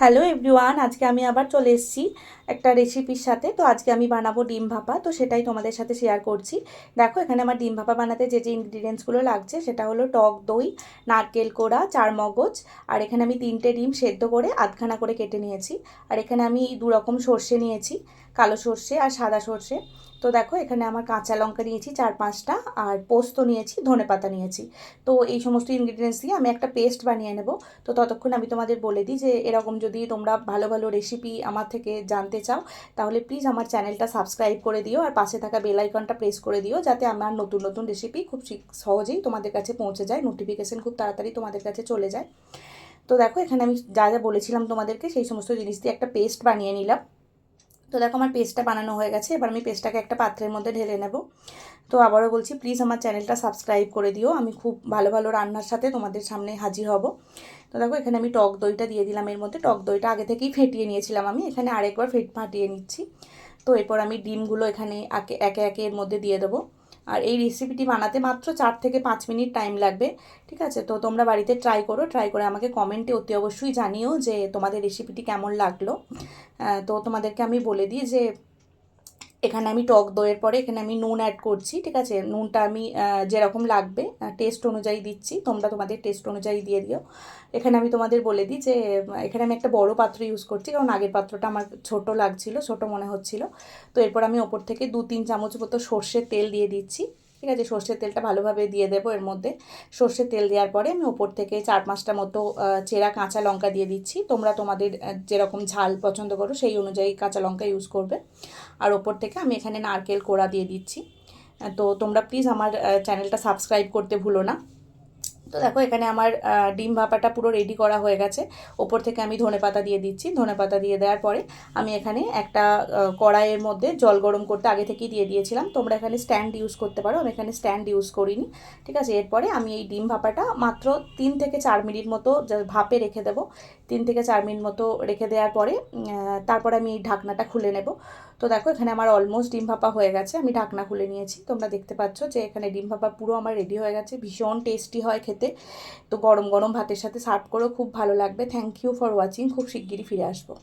Hello everyone, আজকে আমি আবার চলে এসেছি একটা রেসিপির সাথে। তো আজকে আমি বানাবো ডিম ভাপা, তো সেটাই তোমাদের সাথে শেয়ার করছি। দেখো এখানে আমার ডিম ভাপা বানাতে যে যে ইনগ্রিডিয়েন্টসগুলো লাগছে সেটা হলো টক দই, নারকেল কোড়া, চারমগজ, আর এখানে আমি 3টে ডিম সেদ্ধ করে আধখানা করে কেটে নিয়েছি। আর এখানে আমি 2 রকম সর্ষে নিয়েছি, কালো সর্ষে আর সাদা সর্ষে। তো দেখো এখানে আমার কাঁচা লঙ্কা নিয়েছি 4-5টা, আর পোস্ত নিয়েছি, ধনেপাতা নিয়েছি। তো এই সমস্ত ইনগ্রিডিয়েন্টস দিয়ে আমি একটা পেস্ট বানিয়ে নেব। তো ততক্ষণ আমি তোমাদের বলে দিই যে এরকম যদি তোমরা ভালো ভালো রেসিপি আমার থেকে জানতে চাও তাহলে প্লিজ আমার চ্যানেলটা সাবস্ক্রাইব করে দিও, আর পাশে থাকা বেল আইকনটা প্রেস করে দিও, যাতে আমার নতুন নতুন রেসিপি খুব সহজেই তোমাদের কাছে পৌঁছে যায়, নোটিফিকেশান খুব তাড়াতাড়ি তোমাদের কাছে চলে যায়। তো দেখো এখানে আমি যা যা বলেছিলাম তোমাদেরকে সেই সমস্ত জিনিস দিয়ে একটা পেস্ট বানিয়ে নিলাম। তো দেখো আমার পেস্টটা বানানো হয়ে গেছে, এবার আমি পেস্টটাকে একটা পাত্রের মধ্যে ঢেলে নেব। তো আবারও বলছি, প্লিজ আমার চ্যানেলটা সাবস্ক্রাইব করে দিও, আমি খুব ভালো ভালো রান্নার সাথে তোমাদের সামনে হাজির হব। তো দেখো এখানে আমি টক দইটা দিয়ে দিলাম এর মধ্যে। টক দইটা আগে থেকেই ফেটিয়ে নিয়েছিলাম, আমি এখানে আরেকবার ফাটিয়ে নিচ্ছি। তো এরপর আমি ডিমগুলো এখানে একে একে এর মধ্যে দিয়ে দেবো। আর এই রেসিপিটি বানাতে মাত্র 4 থেকে 5 মিনিট টাইম লাগবে। ঠিক আছে, তো তোমরা বাড়িতে ট্রাই করো, ট্রাই করে আমাকে কমেন্টে অতি অবশ্যই জানিও যে তোমাদের রেসিপিটি কেমন লাগলো। তো তোমাদেরকে আমি বলে দিই যে এখানে আমি টক দইয়ের পরে এখানে আমি নুন অ্যাড করছি। ঠিক আছে, নুনটা আমি যেরকম লাগবে টেস্ট অনুযায়ী দিচ্ছি, তোমরা তোমাদের টেস্ট অনুযায়ী দিয়ে দিও। এখানে আমি তোমাদের বলে দিই যে এখানে আমি একটা বড় পাত্র ইউজ করছি, কারণ আগের পাত্রটা আমার ছোট লাগছিল, ছোট মনে হচ্ছিল। তো এরপর আমি ওপর থেকে 2-3 চামচ মতো সর্ষের তেল দিয়ে দিচ্ছি। ঠিক আছে, সর্ষের তেলটা ভালোভাবে দিয়ে দেবো এর মধ্যে। সর্ষের তেল দেওয়ার পরে আমি ওপর থেকে 4-5টা মতো চেরা কাঁচা লঙ্কা দিয়ে দিচ্ছি। তোমরা তোমাদের যেরকম ঝাল পছন্দ করো সেই অনুযায়ী কাঁচা লঙ্কা ইউজ করবে। আর ওপর থেকে আমি এখানে নারকেল কোড়া দিয়ে দিচ্ছি। তো তোমরা প্লিজ আমার চ্যানেলটা সাবস্ক্রাইব করতে ভুলো না। তো দেখো এখানে আমার ডিম ভাপাটা পুরো রেডি করা হয়ে গেছে। ওপর থেকে আমি ধনেপাতা দিয়ে দিচ্ছি। ধনেপাতা দিয়ে দেওয়ার পরে আমি এখানে একটা কড়াইয়ের মধ্যে জল গরম করতে আগে থেকেই দিয়ে দিয়েছিলাম। তোমরা এখানে স্ট্যান্ড ইউজ করতে পারো, আমি এখানে স্ট্যান্ড ইউজ করিনি। ঠিক আছে, এরপরে আমি এই ডিম ভাপাটা মাত্র 3 থেকে 4 মিনিট মতো ভাপে রেখে দেবো। 3 থেকে 4 মিনিট মতো রেখে দেওয়ার পরে তারপরে আমি এই ঢাকনাটা খুলে নেব। তো দেখো এখানে আমার অলমোস্ট ডিম ভাপা হয়ে গেছে, আমি ঢাকনা খুলে নিয়েছি। তোমরা দেখতে পাচ্ছ যে এখানে ডিম ভাপা পুরো আমার রেডি হয়ে গেছে, ভীষণ টেস্টি হয় খেতে। তো গরম গরম ভাতের সাথে সার্ভ করেও খুব ভালো লাগবে। থ্যাংক ইউ ফর ওয়াচিং, খুব শিগগিরই ফিরে আসবো।